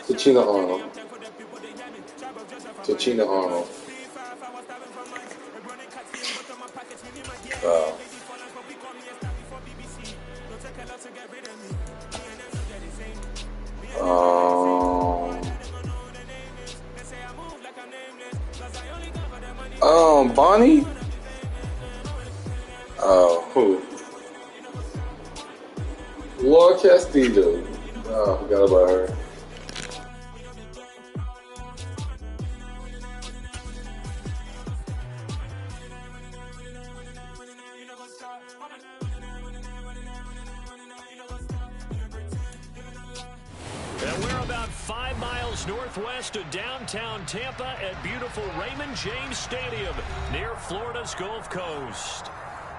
Ticina Arnold. Ticina Arnold. Wow. Bonnie? Who? Laura Castillo. Oh, I forgot about her. And we're about 5 miles northwest of downtown Tampa at beautiful Raymond James Stadium near Florida's Gulf Coast.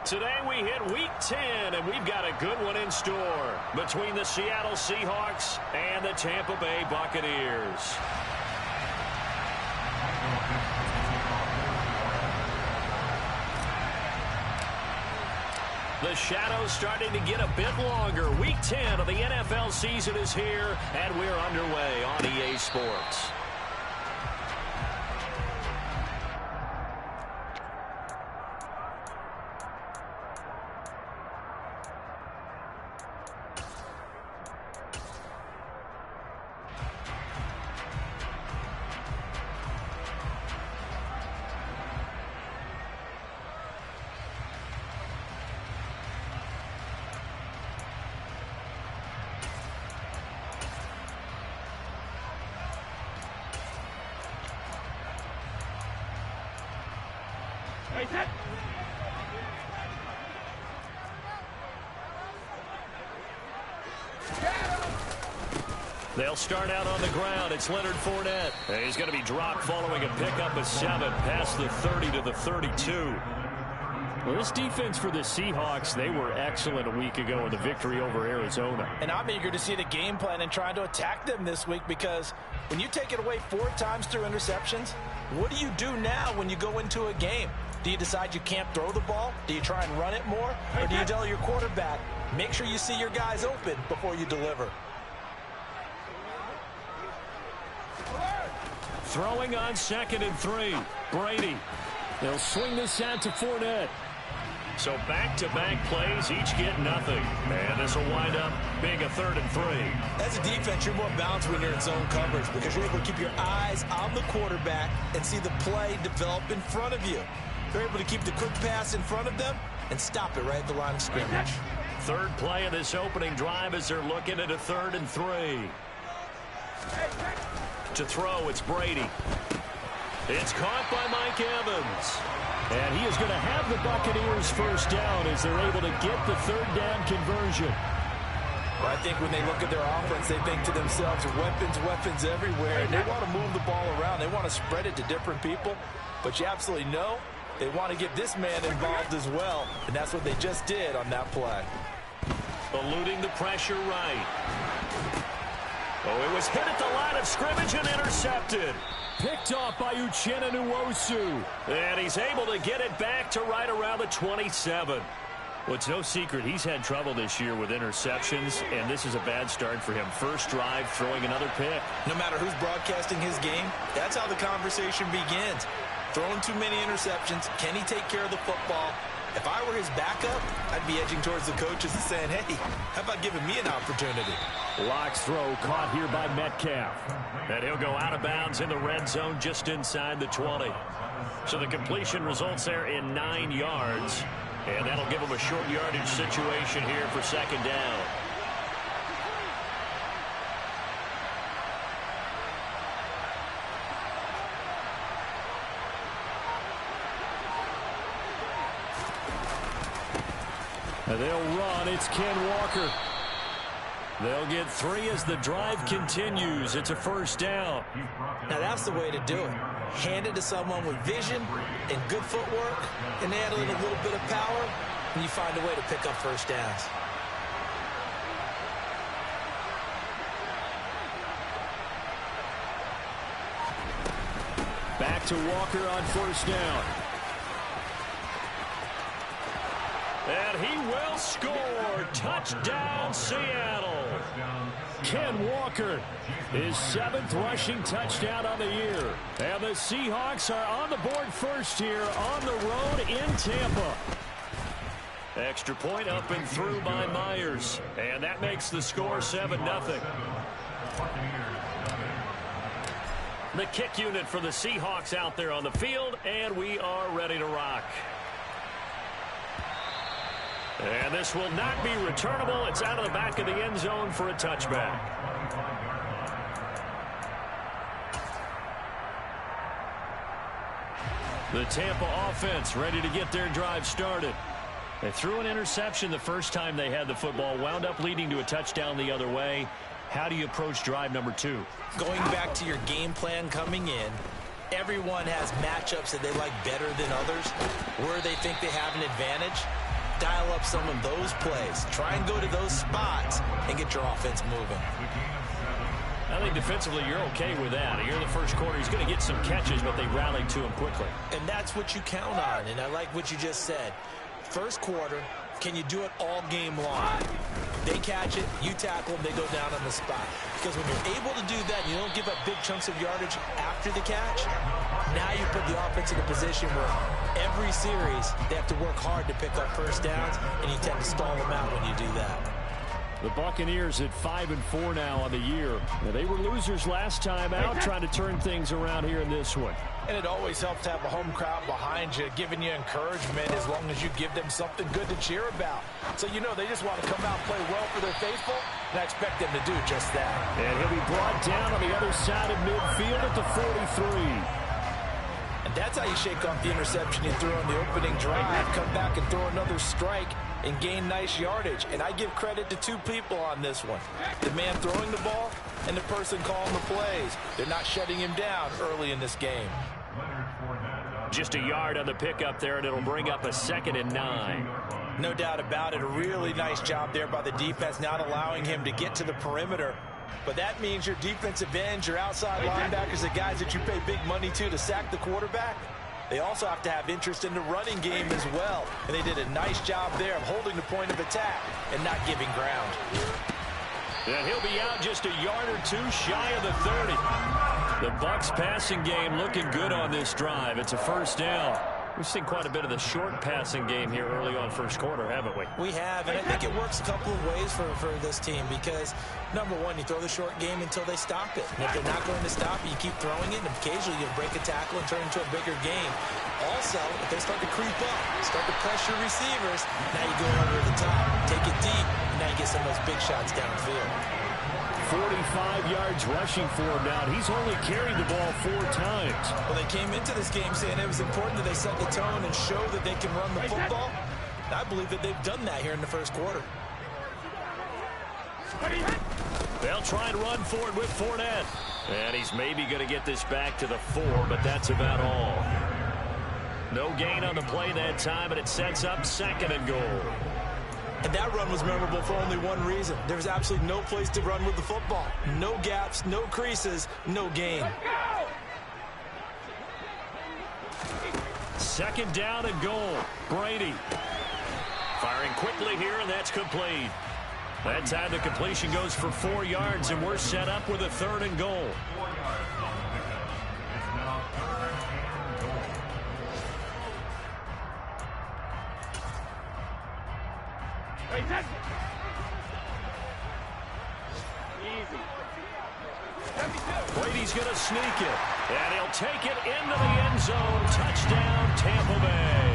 Today we hit Week 10, and we've got a good one in store between the Seattle Seahawks and the Tampa Bay Buccaneers. The shadow's starting to get a bit longer. Week 10 of the NFL season is here, and we're underway on EA Sports. They'll start out on the ground. It's Leonard Fournette. And he's going to be dropped following a pickup of 7 past the 30 to the 32. Well, this defense for the Seahawks, they were excellent a week ago in the victory over Arizona. And I'm eager to see the game plan and trying to attack them this week, because when you take it away 4 times through interceptions, what do you do now when you go into a game? Do you decide you can't throw the ball? Do you try and run it more? Or do you tell your quarterback, make sure you see your guys open before you deliver? Throwing on 2nd and 3. Brady. They'll swing this out to Fournette. So back-to-back plays, each get nothing. And this will wind up being a 3rd and 3. As a defense, you're more balanced when you're in zone coverage, because you're able to keep your eyes on the quarterback and see the play develop in front of you. You're able to keep the quick pass in front of them and stop it right at the line of scrimmage. 3rd play of this opening drive as they're looking at a 3rd and 3. To throw, it's Brady. It's caught by Mike Evans. And he is going to have the Buccaneers first down as they're able to get the 3rd down conversion. Well, I think when they look at their offense, they think to themselves, weapons everywhere. And they want to move the ball around. They want to spread it to different people. But you absolutely know they want to get this man involved as well. And that's what they just did on that play. Eluding the pressure right. Oh, it was hit at the line of scrimmage and intercepted. Picked off by Uchenna Nwosu. And he's able to get it back to right around the 27. Well, it's no secret he's had trouble this year with interceptions, and this is a bad start for him. First drive, throwing another pick. No matter who's broadcasting his game, that's how the conversation begins. Throwing too many interceptions. Can he take care of the football? If I were his backup, I'd be edging towards the coaches and saying, hey, how about giving me an opportunity? Locke's throw caught here by Metcalf. And he'll go out of bounds in the red zone just inside the 20. So the completion results there in 9 yards. And that'll give him a short yardage situation here for 2nd down. And they'll run. It's Ken Walker. They'll get 3 as the drive continues. It's a first down. Now that's the way to do it. Hand it to someone with vision and good footwork, and add in a little bit of power, and you find a way to pick up first downs. Back to Walker on first down. And he will score. Touchdown, Seattle. Ken Walker, his 7th rushing touchdown on the year. And the Seahawks are on the board first here on the road in Tampa. Extra point up and through by Myers. And that makes the score 7-0. The kick unit for the Seahawks out there on the field, and we are ready to rock. And this will not be returnable. It's out of the back of the end zone for a touchback. The Tampa offense ready to get their drive started. They threw an interception the first time they had the football, wound up leading to a touchdown the other way. How do you approach drive number 2? Going back to your game plan coming in, everyone has matchups that they like better than others, where they think they have an advantage. Dial up some of those plays. Try and go to those spots and get your offense moving. I think defensively you're okay with that. Here in the first quarter, he's going to get some catches, but they rallied to him quickly. And that's what you count on, and I like what you just said. First quarter, can you do it all game long? They catch it, you tackle them, they go down on the spot. Because when you're able to do that, you don't give up big chunks of yardage after the catch. Now you put the offense in a position where every series they have to work hard to pick up first downs, and you tend to stall them out when you do that. The Buccaneers at 5-4 now on the year. Now, they were losers last time out, trying to turn things around here in this one. And it always helps to have a home crowd behind you, giving you encouragement as long as you give them something good to cheer about. So you know they just want to come out and play well for their faithful, and I expect them to do just that. And he'll be brought down on the other side of midfield at the 43. And that's how you shake off the interception you threw on the opening drive, come back and throw another strike and gain nice yardage. And I give credit to 2 people on this one. The man throwing the ball and the person calling the plays. They're not shutting him down early in this game. Just a yard on the pickup there, and it'll bring up a 2nd and 9. No doubt about it. A really nice job there by the defense, not allowing him to get to the perimeter. But that means your defensive ends, your outside linebackers, the guys that you pay big money to sack the quarterback, they also have to have interest in the running game as well. And they did a nice job there of holding the point of attack and not giving ground. And he'll be out just a yard or 2 shy of the 30. The Bucs passing game looking good on this drive. It's a first down. We've seen quite a bit of the short passing game here early on first quarter, haven't we? We have, and I think it works a couple of ways for this team because, number one, you throw the short game until they stop it. And if they're not going to stop it, you keep throwing it, and occasionally you'll break a tackle and turn it into a bigger game. Also, if they start to creep up, start to pressure receivers, now you go over the top, take it deep, and now you get some of those big shots downfield. 45 yards rushing for him now. He's only carried the ball 4 times. Well, they came into this game saying it was important that they set the tone and show that they can run the football. And I believe that they've done that here in the first quarter. They'll try and run forward with Fournette. And he's maybe going to get this back to the 4, but that's about all. No gain on the play that time, and it sets up 2nd and goal. And that run was memorable for only one reason. There was absolutely no place to run with the football. No gaps, no creases, no gain. 2nd down and goal. Brady firing quickly here, and that's complete. That time the completion goes for 4 yards, and we're set up with a 3rd and goal. Brady's going to sneak it, and he'll take it into the end zone. Touchdown, Tampa Bay.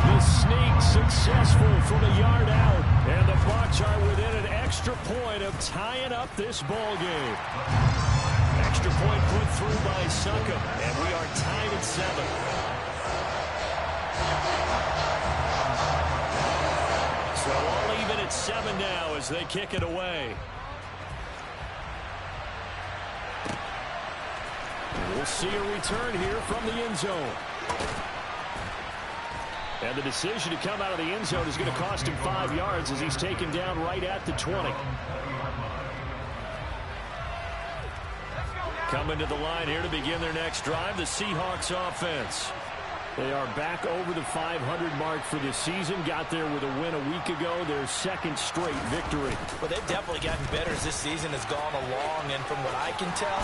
The sneak successful from a yard out, and the Bucs are within an extra point of tying up this ball game. Extra point put through by Succop, and we are tied at 7. So all even at 7 now as they kick it away. We'll see a return here from the end zone. And the decision to come out of the end zone is going to cost him 5 yards as he's taken down right at the 20. Coming to the line here to begin their next drive, the Seahawks offense. They are back over the 500 mark for the season. Got there with a win a week ago. Their second straight victory. Well, they've definitely gotten better as this season has gone along. And from what I can tell,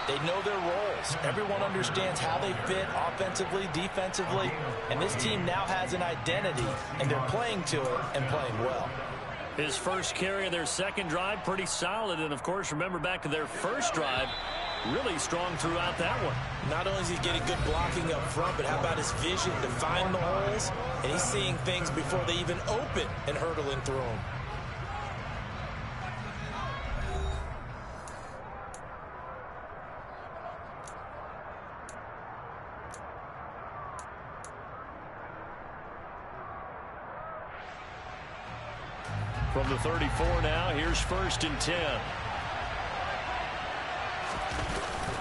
they know their roles. Everyone understands how they fit offensively, defensively. And this team now has an identity, and they're playing to it and playing well. His first carry of their second drive, pretty solid. And, of course, remember back to their first drive, really strong throughout that one. Not only is he getting good blocking up front, but how about his vision to find the holes? And he's seeing things before they even open and hurtling through them. From the 34 now, here's 1st and 10.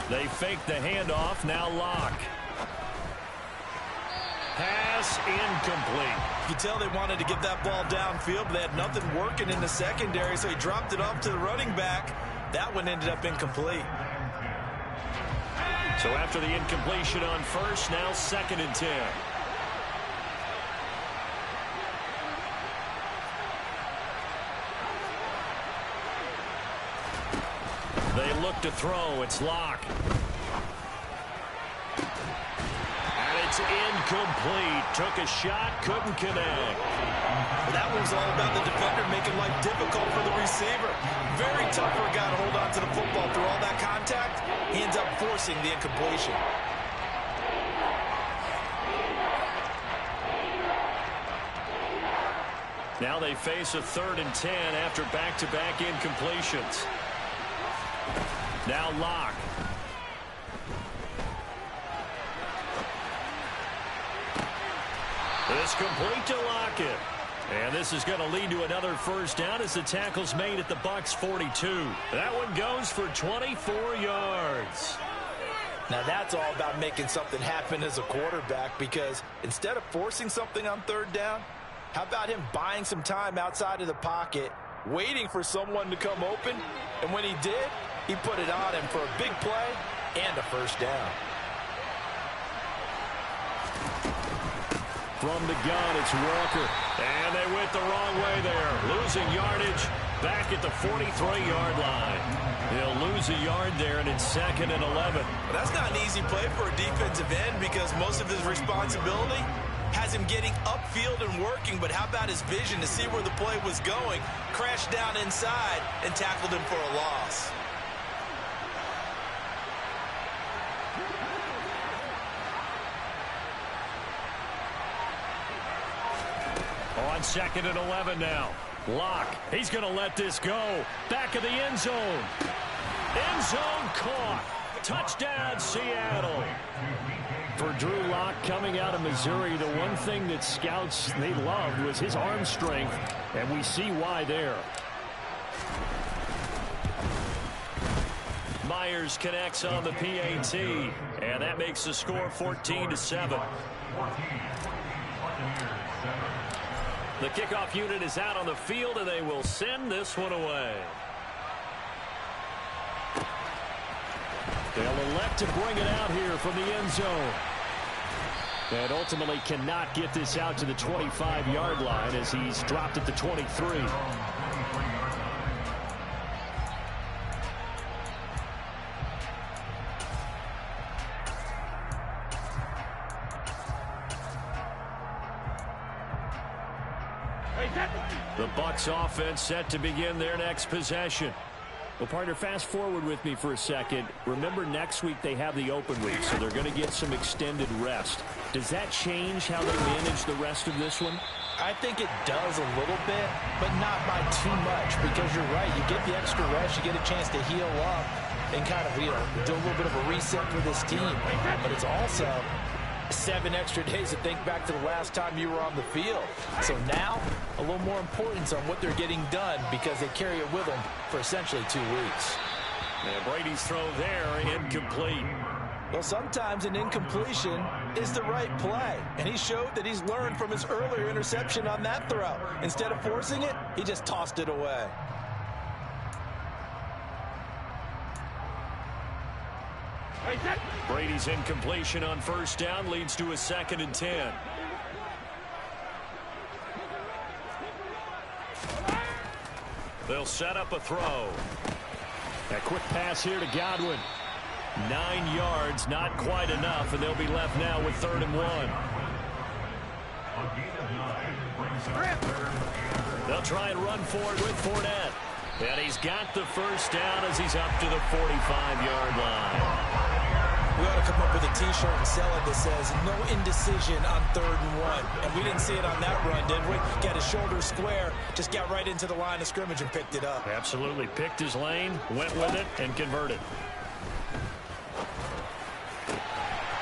They fake the handoff, now Lock. Pass incomplete. You can tell they wanted to get that ball downfield, but they had nothing working in the secondary, so he dropped it off to the running back. That one ended up incomplete. So after the incompletion on first, now 2nd and 10. They look to throw. It's Lock. And it's incomplete. Took a shot, couldn't connect. That was all about the defender making life difficult for the receiver. Very tough for a guy to hold on to the football through all that contact. He ends up forcing the incompletion. Now they face a 3rd and 10 after back-to-back incompletions. Now Lock. It's complete to Lockett. And this is going to lead to another first down as the tackle's made at the Bucs 42. That one goes for 24 yards. Now that's all about making something happen as a quarterback, because instead of forcing something on 3rd down, how about him buying some time outside of the pocket, waiting for someone to come open, and when he did, he put it on him for a big play and a first down. From the gun, it's Walker. And they went the wrong way there. Losing yardage back at the 43-yard line. They'll lose a yard there, and it's 2nd and 11. Well, that's not an easy play for a defensive end, because most of his responsibility has him getting upfield and working, but how about his vision to see where the play was going, crashed down inside, and tackled him for a loss. On 2nd and 11 now. Lock. He's going to let this go. Back of the end zone. End zone caught. Touchdown, Seattle. For Drew Lock, coming out of Missouri, the one thing that scouts they loved was his arm strength, and we see why there. Myers connects on the PAT, and that makes the score 14-7. The kickoff unit is out on the field, and they will send this one away. They'll elect to bring it out here from the end zone. And ultimately cannot get this out to the 25-yard line as he's dropped at the 23. The Bucs offense set to begin their next possession. Well, partner, fast forward with me for a second. Remember, next week they have the open week, so they're going to get some extended rest. Does that change how they manage the rest of this one? I think it does a little bit, but not by too much, because you're right. You get the extra rest, you get a chance to heal up and kind of, do a little bit of a reset for this team. But it's also 7 extra days to think back to the last time you were on the field. So now, a little more importance on what they're getting done, because they carry it with them for essentially 2 weeks. And Brady's throw there, incomplete. Well, sometimes an incompletion is the right play, and he showed that he's learned from his earlier interception on that throw. Instead of forcing it, he just tossed it away. Brady's incompletion on first down leads to a 2nd and 10. They'll set up a throw. A quick pass here to Godwin. 9 yards, not quite enough, and they'll be left now with 3rd and 1. They'll try and run forward with Fournette. And he's got the first down as he's up to the 45-yard line. We ought to come up with a T-shirt and sell it that says, no indecision on 3rd and 1. And we didn't see it on that run, did we? Got his shoulder square, just got right into the line of scrimmage and picked it up. Absolutely. Picked his lane, went with it, and converted.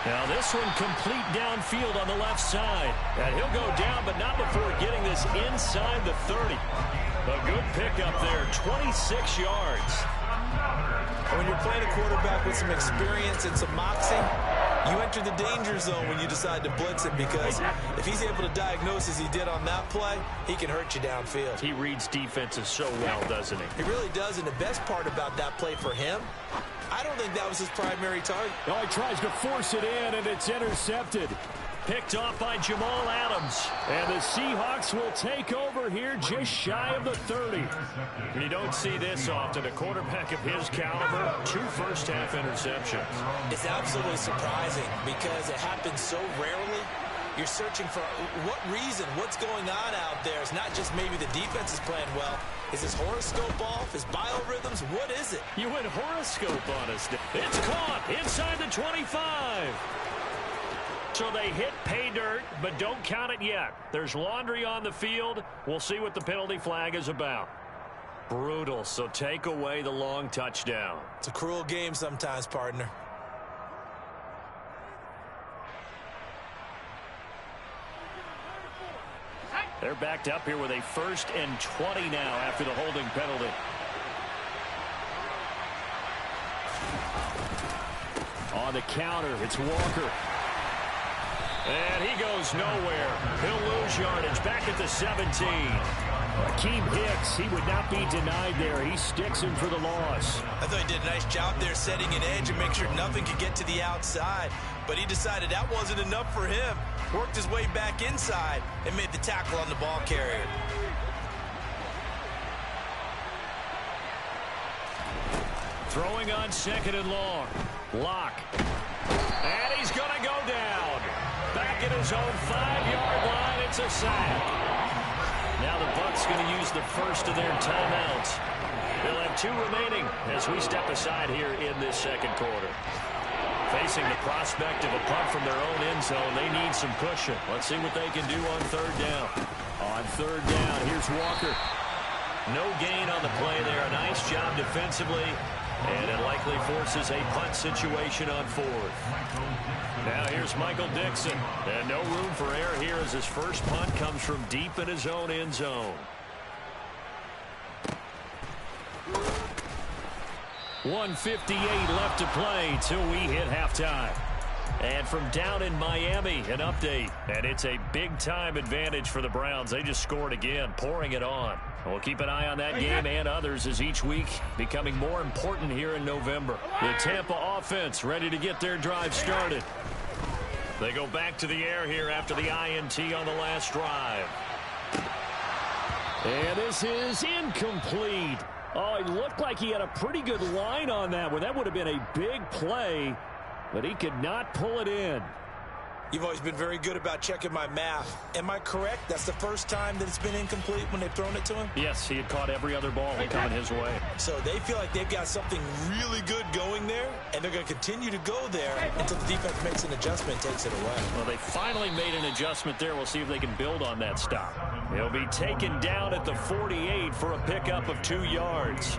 Now this one complete downfield on the left side. And he'll go down, but not before getting this inside the 30. A good pickup there, 26 yards. When you're playing a quarterback with some experience and some moxie, you enter the danger zone when you decide to blitz him, because if he's able to diagnose as he did on that play, he can hurt you downfield. He reads defenses so well, doesn't he? He really does, and the best part about that play for him, I don't think that was his primary target. Oh, he tries to force it in, and it's intercepted. Picked off by Jamal Adams. And the Seahawks will take over here just shy of the 30. You don't see this often. A quarterback of his caliber, 2 first-half interceptions. It's absolutely surprising because it happens so rarely. You're searching for what reason, what's going on out there. It's not just maybe the defense is playing well. Is his horoscope off? His biorhythms? What is it? You went horoscope on us. It's caught inside the 25. So they hit pay dirt, but don't count it yet. There's laundry on the field. We'll see what the penalty flag is about. Brutal, so take away the long touchdown. It's a cruel game sometimes, partner. They're backed up here with a 1st and 20 now after the holding penalty. On the counter, it's Walker. And he goes nowhere. He'll lose yardage back at the 17. Akeem Hicks, he would not be denied there. He sticks him for the loss. I thought he did a nice job there setting an edge and make sure nothing could get to the outside. But he decided that wasn't enough for him. Worked his way back inside and made the tackle on the ball carrier. Throwing on 2nd and long. Lock. And he's going to go down. Back at his own 5-yard line, it's a sack. Now the Bucs going to use the first of their timeouts. They'll have 2 remaining as we step aside here in this 2nd quarter. Facing the prospect of a punt from their own end zone, they need some cushion. Let's see what they can do on 3rd down. On 3rd down, here's Walker. No gain on the play there. A nice job defensively. And it likely forces a punt situation on 4th. Now here's Michael Dixon. And no room for error here as his first punt comes from deep in his own end zone. 1:58 left to play till we hit halftime. And from down in Miami, an update. And it's a big-time advantage for the Browns. They just scored again, pouring it on. We'll keep an eye on that game and others as each week becoming more important here in November. The Tampa offense ready to get their drive started. They go back to the air here after the INT on the last drive. And this is incomplete. Oh, it looked like he had a pretty good line on that one. That would have been a big play, but he could not pull it in. You've always been very good about checking my math. Am I correct? That's the first time that it's been incomplete when they've thrown it to him? Yes, he had caught every other ball coming his way. So they feel like they've got something really good going there, and they're going to continue to go there until the defense makes an adjustment and takes it away. Well, they finally made an adjustment there. We'll see if they can build on that stop. He'll be taken down at the 48 for a pickup of 2 yards.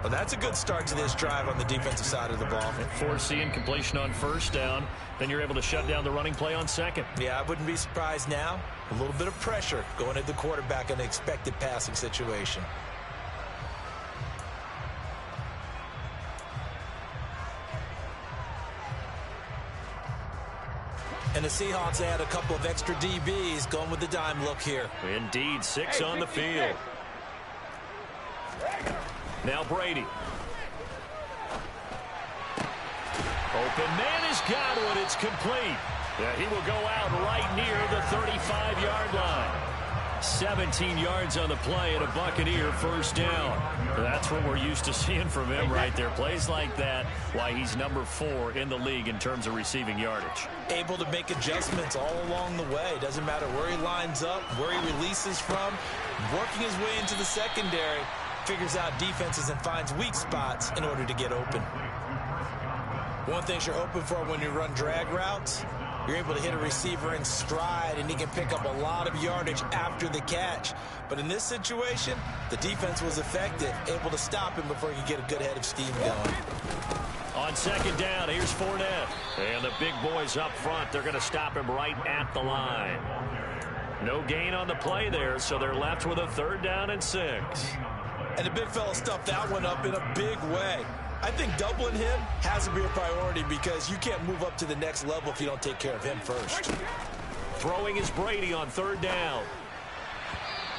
Well, that's a good start to this drive on the defensive side of the ball. Foreseeing completion on 1st down. Then you're able to shut down the running play on 2nd. Yeah, I wouldn't be surprised now. A little bit of pressure going at the quarterback in an expected passing situation. And the Seahawks add a couple of extra DBs going with the dime look here. Indeed, 6 on the field. Now Brady. Open man has got it. It's complete. Yeah, he will go out right near the 35-yard line. 17 yards on the play and a Buccaneer first down. That's what we're used to seeing from him right there. Plays like that, why he's number 4 in the league in terms of receiving yardage. Able to make adjustments all along the way. Doesn't matter where he lines up, where he releases from. Working his way into the secondary. Figures out defenses and finds weak spots in order to get open. One thing you're hoping for when you run drag routes, you're able to hit a receiver in stride, and he can pick up a lot of yardage after the catch. But in this situation, the defense was effective, able to stop him before he could get a good head of steam going. On second down, here's Fournette. And the big boys up front, they're going to stop him right at the line. No gain on the play there, so they're left with a 3rd down and 6. And the big fella stuffed that one up in a big way. I think doubling him has to be a priority because you can't move up to the next level if you don't take care of him first. Throwing is Brady on 3rd down.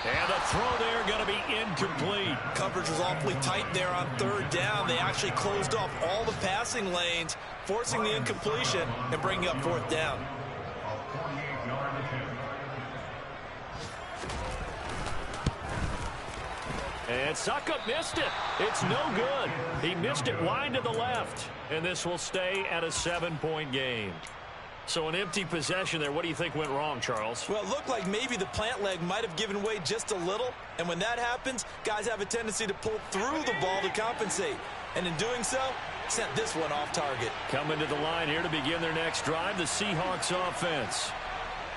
And the throw there going to be incomplete. Coverage was awfully tight there on 3rd down. They actually closed off all the passing lanes, forcing the incompletion and bringing up 4th down. And Suckup missed it. It's no good. He missed it wide to the left. And this will stay at a 7-point game. So an empty possession there. What do you think went wrong, Charles? Well, it looked like maybe the plant leg might have given way just a little. And when that happens, guys have a tendency to pull through the ball to compensate. And in doing so, sent this one off target. Coming to the line here to begin their next drive, the Seahawks offense.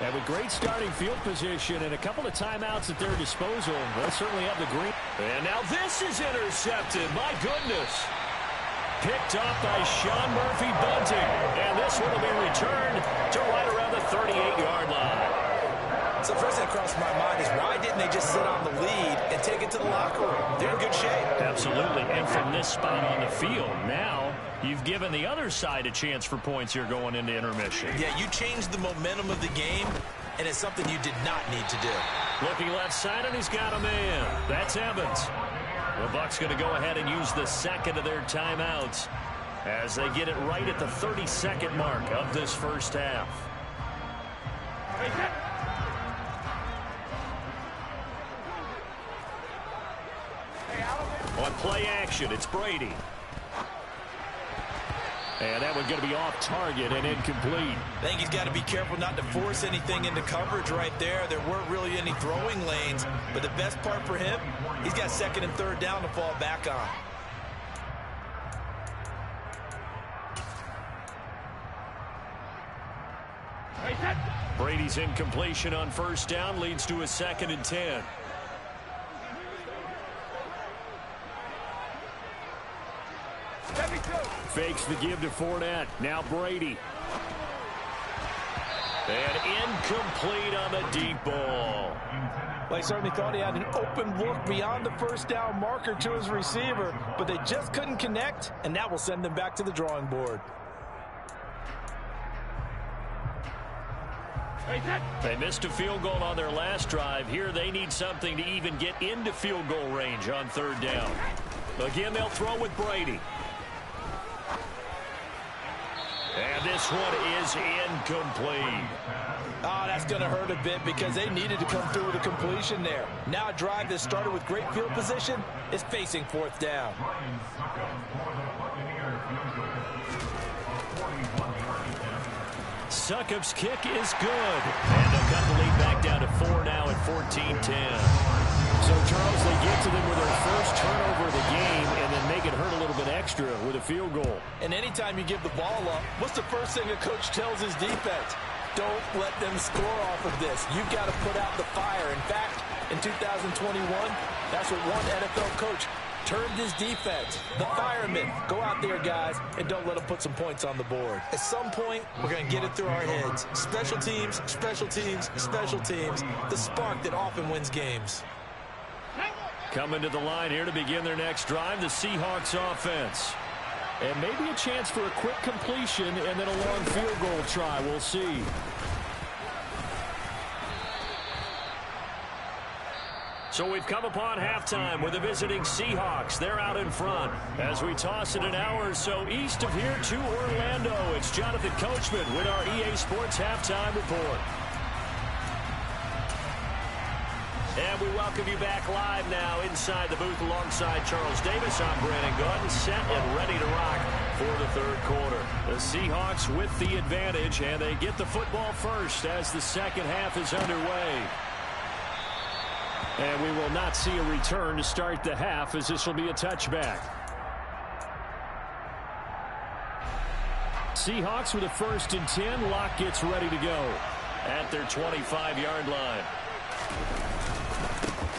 And with great starting field position and a couple of timeouts at their disposal, they'll certainly have the green. And now this is intercepted. My goodness. Picked off by Sean Murphy Bunting. And this one will be returned to right around the 38-yard line. So first that crossed my mind is why didn't they just sit on the lead and take it to the locker room? They're in good shape. Absolutely. And from this spot on the field, now you've given the other side a chance for points here going into intermission. Yeah, you changed the momentum of the game, and it's something you did not need to do. Looking left side, and he's got a man. That's Evans. The Bucs going to go ahead and use the second of their timeouts as they get it right at the 32nd mark of this first half. On play action, it's Brady. And that one going to be off target and incomplete. I think he's got to be careful not to force anything into coverage right there. There weren't really any throwing lanes, but the best part for him, he's got 2nd and 3rd down to fall back on. Brady's incompletion on 1st down leads to a 2nd and 10. Fakes the give to Fournette. Now Brady. And incomplete on the deep ball. Well, he certainly thought he had an open look beyond the 1st down marker to his receiver, but they just couldn't connect, and that will send them back to the drawing board. They missed a field goal on their last drive. Here they need something to even get into field goal range on 3rd down. Again, they'll throw with Brady. And this one is incomplete. Oh, that's going to hurt a bit because they needed to come through with a completion there. Now a drive that started with great field position is facing 4th down. Succop's kick is good. And they'll cut the lead back down to 4 now at 14-10. So, Charles, they get to them with their first turnover of the game and then make it hurt a little bit extra with a field goal. And anytime you give the ball up, what's the first thing a coach tells his defense? Don't let them score off of this. You've got to put out the fire. In fact, in 2021, that's what one NFL coach turned his defense. The firemen. Go out there, guys, and don't let them put some points on the board. At some point, we're going to get it through our heads. Special teams, special teams, special teams. The spark that often wins games. Coming to the line here to begin their next drive, the Seahawks offense. And maybe a chance for a quick completion and then a long field goal try. We'll see. So we've come upon halftime with the visiting Seahawks. They're out in front. As we toss it an hour or so east of here to Orlando, it's Jonathan Coachman with our EA Sports Halftime Report. And we welcome you back live now inside the booth alongside Charles Davis. I'm Brandon Gaudin, set and ready to rock for the third quarter. The Seahawks with the advantage, and they get the football first as the second half is underway. And we will not see a return to start the half, as this will be a touchback. Seahawks with a 1st and 10. Locke gets ready to go at their 25-yard line.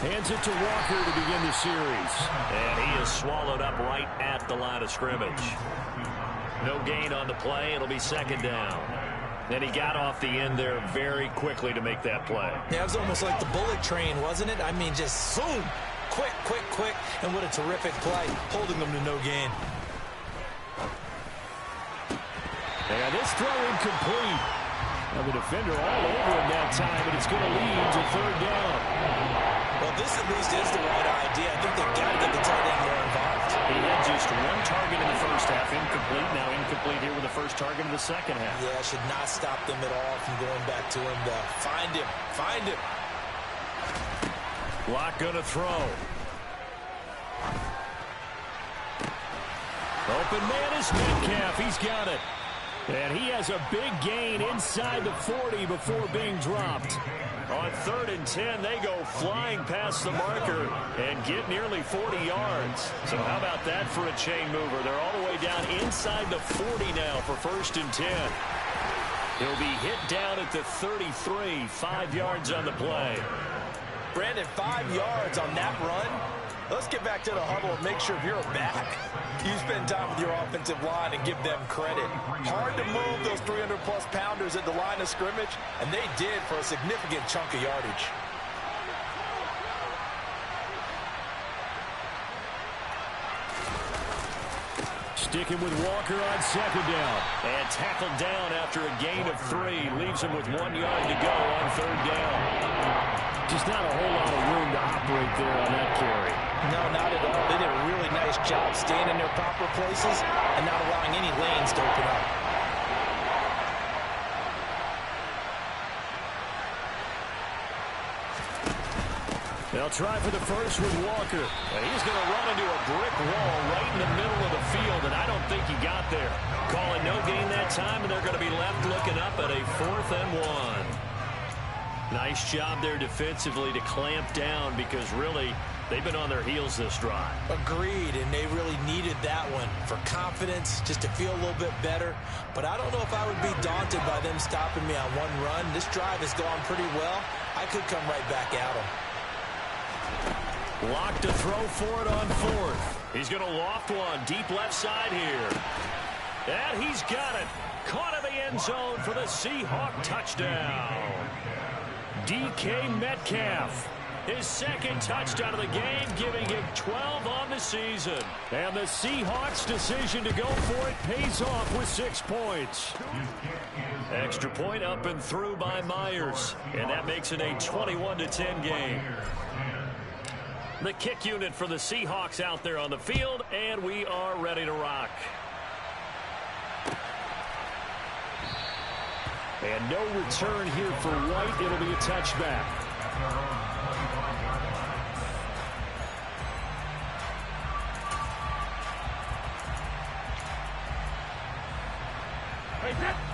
Hands it to Walker to begin the series. And he is swallowed up right at the line of scrimmage. No gain on the play. It'll be second down. And he got off the end there very quickly to make that play. Yeah, it was almost like the bullet train, wasn't it? I mean, just zoom. Quick, quick, quick. And what a terrific play, holding them to no gain. And this throw incomplete. Now the defender all over him that time, and it's going to lead to third down. Well, this at least is the right idea. I think they've got to get the tight end more involved. He had just one target in the first half, incomplete. Now incomplete here with the first target in the second half. Yeah, should not stop them at all from going back to him to find him. Find him. Locke going to throw. Open man is Metcalf. He's got it. And he has a big gain inside the 40 before being dropped. On 3rd and 10, they go flying past the marker and get nearly 40 yards. So how about that for a chain mover? They're all the way down inside the 40 now for 1st and 10. He'll be hit down at the 33, 5 yards on the play. Brandon, 5 yards on that run. Let's get back to the huddle and make sure if you're a back, you spend time with your offensive line and give them credit. Hard to move those 300-plus pounders at the line of scrimmage, and they did for a significant chunk of yardage. Sticking with Walker on second down. And tackled down after a gain of 3. Leaves him with 1 yard to go on third down. Just not a whole lot of room to operate there on that carry. No, not at all. They did a really nice job staying in their proper places and not allowing any lanes to open up. They'll try for the first with Walker. And he's going to run into a brick wall right in the middle of the field, and I don't think he got there. Calling no gain that time, and they're going to be left looking up at a 4th and 1. Nice job there defensively to clamp down, because really they've been on their heels this drive. Agreed, and they really needed that one for confidence, just to feel a little bit better. But I don't know if I would be daunted by them stopping me on one run. This drive has gone pretty well. I could come right back at them. Locke to throw for it on 4th. He's going to loft one deep left side here. And he's got it. Caught in the end zone for the Seahawk touchdown. DK Metcalf, his 2nd touchdown of the game, giving him 12 on the season. And the Seahawks' decision to go for it pays off with 6 points. Extra point up and through by Myers. And that makes it a 21-10 game. The kick unit for the Seahawks out there on the field, and we are ready to rock. And no return here for White. It'll be a touchback.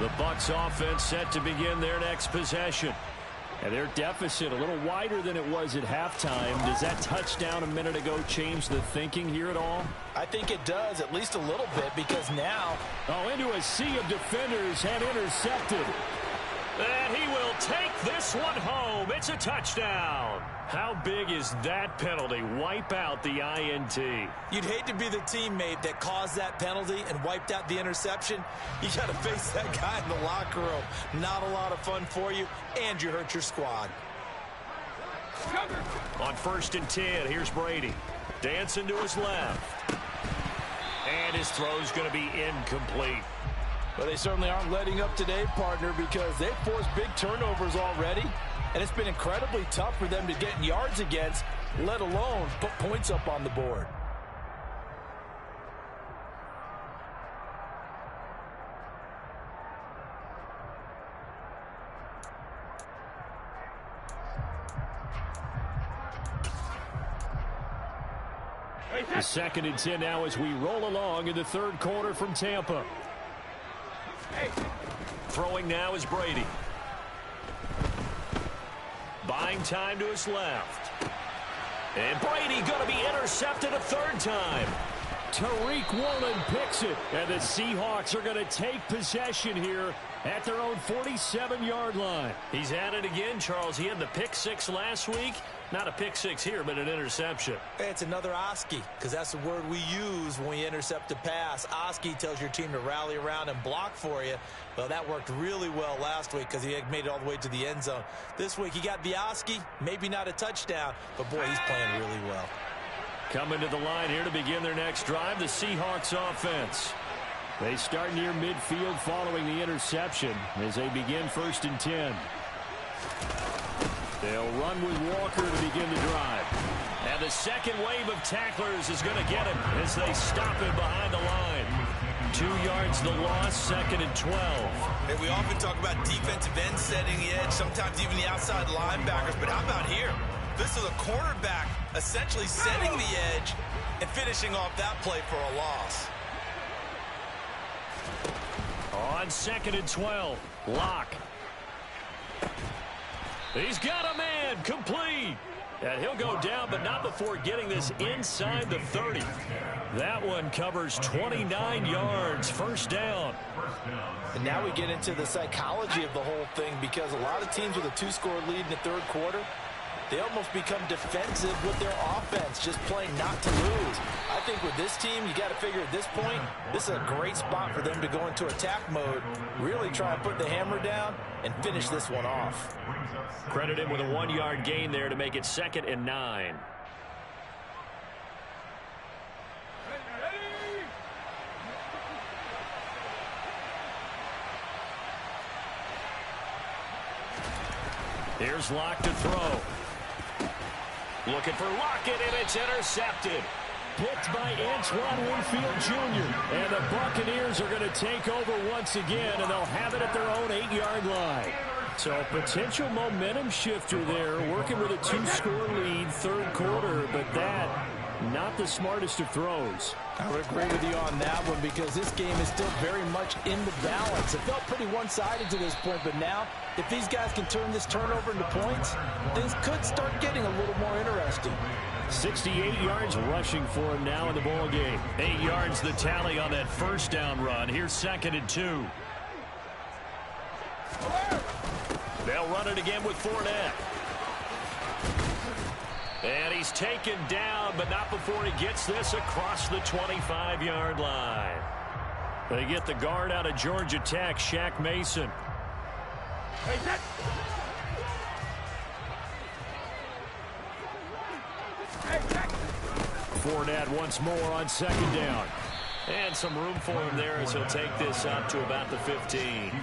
The Bucs offense set to begin their next possession. And their deficit a little wider than it was at halftime. Does that touchdown a minute ago change the thinking here at all? I think it does, at least a little bit, because now... Oh, into a sea of defenders and intercepted. And he will take this one home. It's a touchdown. How big is that penalty? Wipe out the INT. You'd hate to be the teammate that caused that penalty and wiped out the interception. You got to face that guy in the locker room. Not a lot of fun for you, and you hurt your squad. On 1st and 10, here's Brady. Dancing to his left. And his throw's going to be incomplete. Well, they certainly aren't letting up today, partner, because they've forced big turnovers already, and it's been incredibly tough for them to get yards against let alone put points up on the board. The 2nd and 10 now as we roll along in the 3rd quarter from Tampa. Throwing now is Brady. Buying time to his left. And Brady going to be intercepted a 3rd time. Tariq Woolen picks it. And the Seahawks are going to take possession here at their own 47-yard line. He's at it again, Charles. He had the pick 6 last week. Not a pick 6 here, but an interception. It's another Oski, because that's the word we use when we intercept a pass. Oski tells your team to rally around and block for you. Well, that worked really well last week because he had made it all the way to the end zone. This week he got the Oski, maybe not a touchdown, but boy, he's playing really well. Coming to the line here to begin their next drive, the Seahawks offense. They start near midfield following the interception as they begin 1st and 10. They'll run with Walker to begin the drive. And the second wave of tacklers is going to get him as they stop him behind the line. 2 yards the loss, 2nd and 12. And we often talk about defensive ends setting the edge, sometimes even the outside linebackers. But how about here? This is a cornerback essentially setting the edge and finishing off that play for a loss. On 2nd and 12, Locke. He's got a man, complete. And he'll go down, but not before getting this inside the 30. That one covers 29 yards, 1st down. And now we get into the psychology of the whole thing, because a lot of teams with a 2-score lead in the 3rd quarter, they almost become defensive with their offense, just playing not to lose. I think with this team, you got to figure at this point, this is a great spot for them to go into attack mode, really try and put the hammer down and finish this one off. Credit him with a 1-yard gain there to make it 2nd and 9. Here's Locke to throw. Looking for Lockett, and it's intercepted. Picked by Antoine Winfield Jr. And the Buccaneers are going to take over once again, and they'll have it at their own 8-yard line. So potential momentum shifter there, working with a 2-score lead, 3rd quarter, but that not the smartest of throws. I would agree with you on that one, because this game is still very much in the balance. It felt pretty one-sided to this point, but now if these guys can turn this turnover into points, things could start getting a little more interesting. 68 yards rushing for him now in the ball game. 8 yards the tally on that 1st down run. Here's 2nd and 2. They'll run it again with Fournette. And he's taken down, but not before he gets this across the 25-yard line. They get the guard out of Georgia Tech, Shaq Mason. Fournette once more on 2nd down. And some room for him there as he'll take this up to about the 15.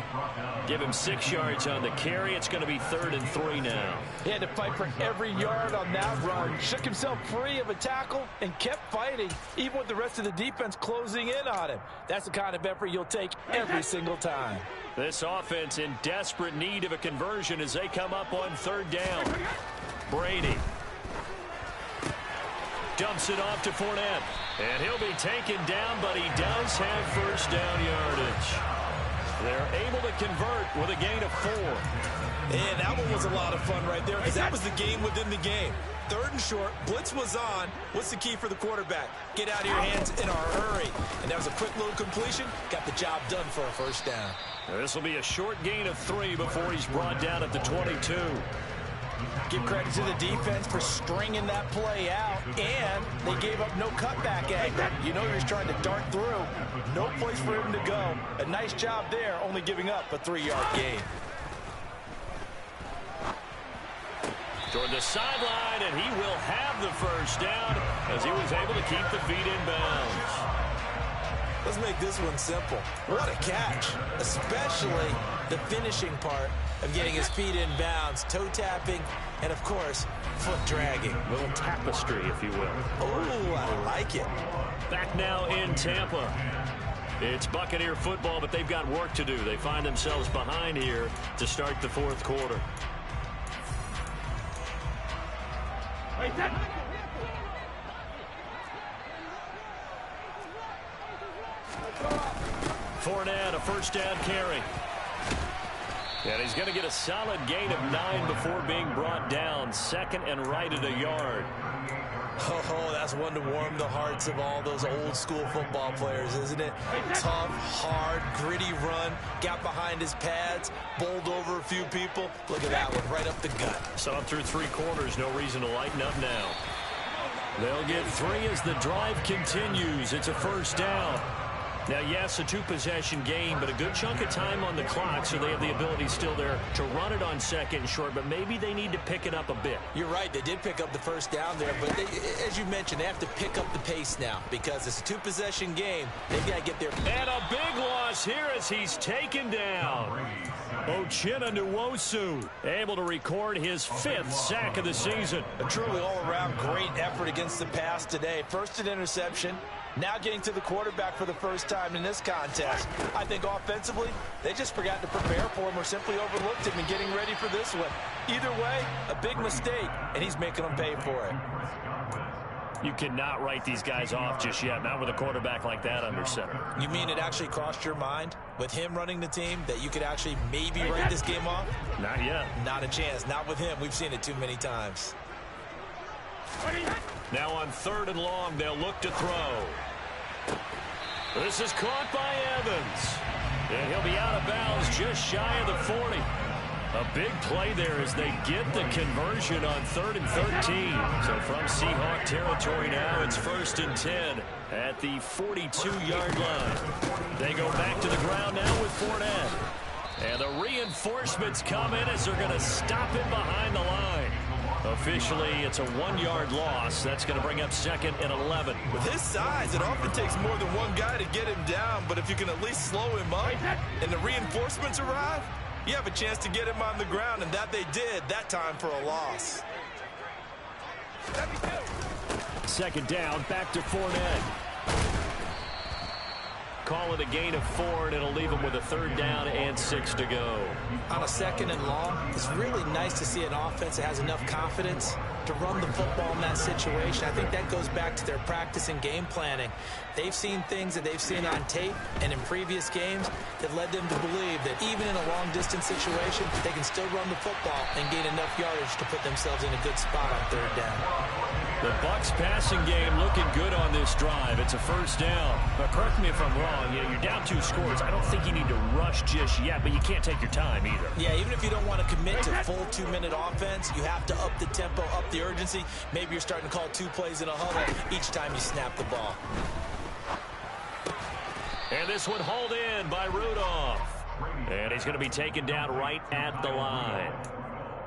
Give him 6 yards on the carry. It's going to be 3rd and 3 now. He had to fight for every yard on that run. Shook himself free of a tackle and kept fighting, even with the rest of the defense closing in on him. That's the kind of effort you'll take every single time. This offense in desperate need of a conversion as they come up on 3rd down. Brady dumps it off to Fournette. And he'll be taken down, but he does have 1st down yardage. They're able to convert with a gain of 4. And that one was a lot of fun right there, because that was the game within the game. 3rd and short, blitz was on. What's the key for the quarterback? Get out of your hands in a hurry. And that was a quick little completion. Got the job done for a 1st down. This will be a short gain of 3 before he's brought down at the 22. Give credit to the defense for stringing that play out, and they gave up no cutback angle. You know you're just trying to dart through. No place for him to go. A nice job there, only giving up a 3-yard gain. Toward the sideline, and he will have the 1st down as he was able to keep the feet in bounds. Let's make this one simple. What a catch, especially the finishing part of getting his feet in bounds, toe tapping, and of course, foot dragging. A little tapestry, if you will. Oh, I like it. Back now in Tampa. It's Buccaneer football, but they've got work to do. They find themselves behind here to start the fourth quarter. Fournette, a first down carry. And he's going to get a solid gain of 9 before being brought down. Second and right at a yard. Oh, that's one to warm the hearts of all those old school football players, isn't it? Tough, hard, gritty run, got behind his pads, bowled over a few people. Look at that one, right up the gut. So up through 3 quarters, no reason to lighten up now. They'll get 3 as the drive continues. It's a first down. Now, yes, a 2-possession game, but a good chunk of time on the clock, so they have the ability still there to run it on second and short, but maybe they need to pick it up a bit. You're right. They did pick up the first down there, but they, as you mentioned, they have to pick up the pace now because it's a 2-possession game. They've got to get there. And a big loss here as he's taken down. Nwosu able to record his 5th sack of the season. A truly all-around great effort against the pass today. First an interception, now getting to the quarterback for the first time in this contest. I think offensively, they just forgot to prepare for him or simply overlooked him in getting ready for this one. Either way, a big mistake, and he's making them pay for it. You cannot write these guys off just yet, not with a quarterback like that under center. You mean it actually crossed your mind with him running the team that you could actually maybe write this game off? Not yet. Not a chance. Not with him. We've seen it too many times. Now on 3rd and long, they'll look to throw. This is caught by Evans. And he'll be out of bounds just shy of the 40. A big play there as they get the conversion on 3rd and 13. So from Seahawk territory now, it's 1st and 10 at the 42-yard line. They go back to the ground now with Fournette. And the reinforcements come in as they're going to stop him behind the line. Officially, it's a 1-yard loss. That's going to bring up 2nd and 11. With his size, it often takes more than one guy to get him down. But if you can at least slow him up and the reinforcements arrive, you have a chance to get him on the ground, and that they did that time for a loss. 2nd down, back to Fournette. Call it a gain of 4, and it'll leave him with a 3rd down and 6 to go. On a 2nd and long, it's really nice to see an offense that has enough confidence to run the football in that situation. I think that goes back to their practice and game planning. They've seen things that they've seen on tape and in previous games that led them to believe that even in a long-distance situation, they can still run the football and gain enough yardage to put themselves in a good spot on 3rd down. The Bucs passing game looking good on this drive. It's a 1st down. But correct me if I'm wrong. You're down 2 scores. I don't think you need to rush just yet, but you can't take your time either. Yeah, even if you don't want to commit to full 2-minute offense, you have to up the tempo, up the urgency. Maybe you're starting to call 2 plays in a huddle each time you snap the ball. And this one hauled in by Rudolph. And he's going to be taken down right at the line.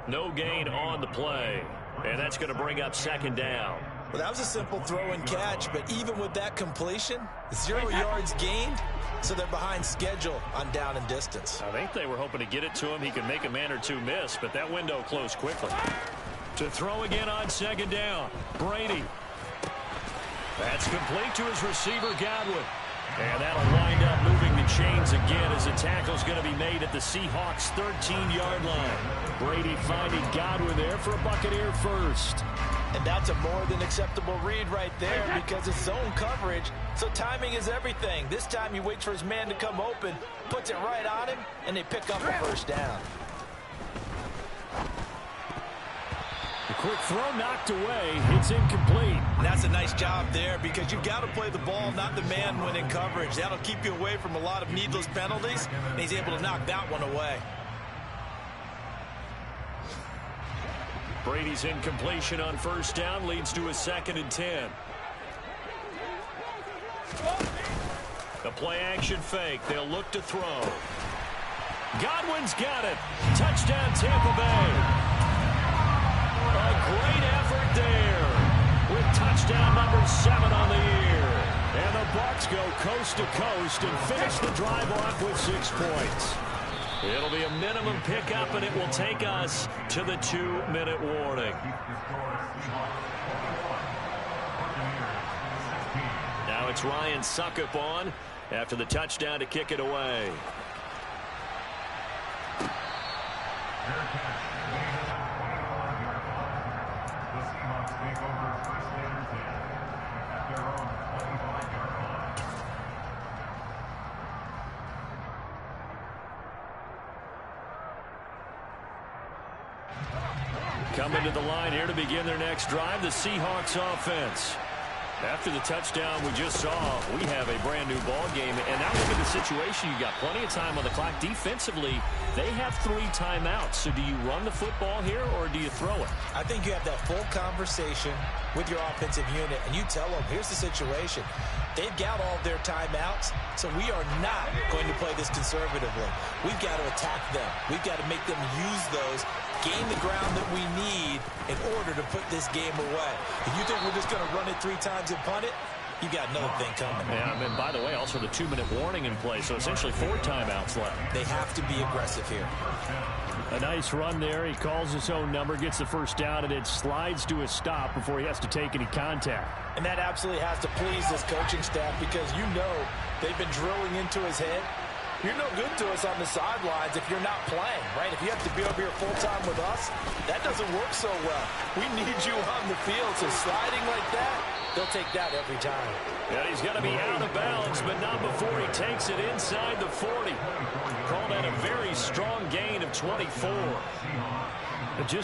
No gain on the play. And that's going to bring up 2nd down. Well, that was a simple throw and catch, but even with that completion, 0 yards gained, so they're behind schedule on down and distance. I think they were hoping to get it to him. He could make a man or 2 miss, but that window closed quickly. To throw again on 2nd down, Brady. That's complete to his receiver, Godwin. And that'll wind up moving the chains again as the tackle's going to be made at the Seahawks' 13-yard line. Brady finding Godwin there for a Buccaneer first. And that's a more than acceptable read right there because it's zone coverage, so timing is everything. This time he waits for his man to come open, puts it right on him, and they pick up a 1st down. The quick throw knocked away. It's incomplete. And that's a nice job there because you've got to play the ball, not the man when in coverage. That'll keep you away from a lot of needless penalties, and he's able to knock that one away. Brady's incompletion on 1st down leads to a 2nd and 10. The play action fake. They'll look to throw. Godwin's got it. Touchdown Tampa Bay. A great effort there with touchdown number 7 on the year. And the Bucs go coast to coast and finish the drive off with 6 points. It'll be a minimum pickup, and it will take us to the 2-minute warning. Now it's Ryan Suckup on after the touchdown to kick it away. Coming to the line here to begin their next drive, the Seahawks offense. After the touchdown we just saw, we have a brand new ball game. And now look at the situation. You got plenty of time on the clock. Defensively, they have 3 timeouts. So do you run the football here or do you throw it? I think you have that full conversation with your offensive unit, and you tell them, here's the situation. They've got all their timeouts, so we are not going to play this conservatively. We've got to attack them. We've got to make them use those, gain the ground that we need in order to put this game away. If you think we're just going to run it 3 times and punt it, you got another thing coming. Yeah, and by the way, also the 2-minute warning in play, so essentially 4 timeouts left. They have to be aggressive here. A nice run there. He calls his own number, gets the first down, and it slides to a stop before he has to take any contact. And that absolutely has to please this coaching staff, because you know they've been drilling into his head. You're no good to us on the sidelines if you're not playing, right? If you have to be over here full-time with us, that doesn't work so well. We need you on the field, so sliding like that, they'll take that every time. And he's going to be out of bounds, but not before he takes it inside the 40. Called that a very strong gain of 24. But just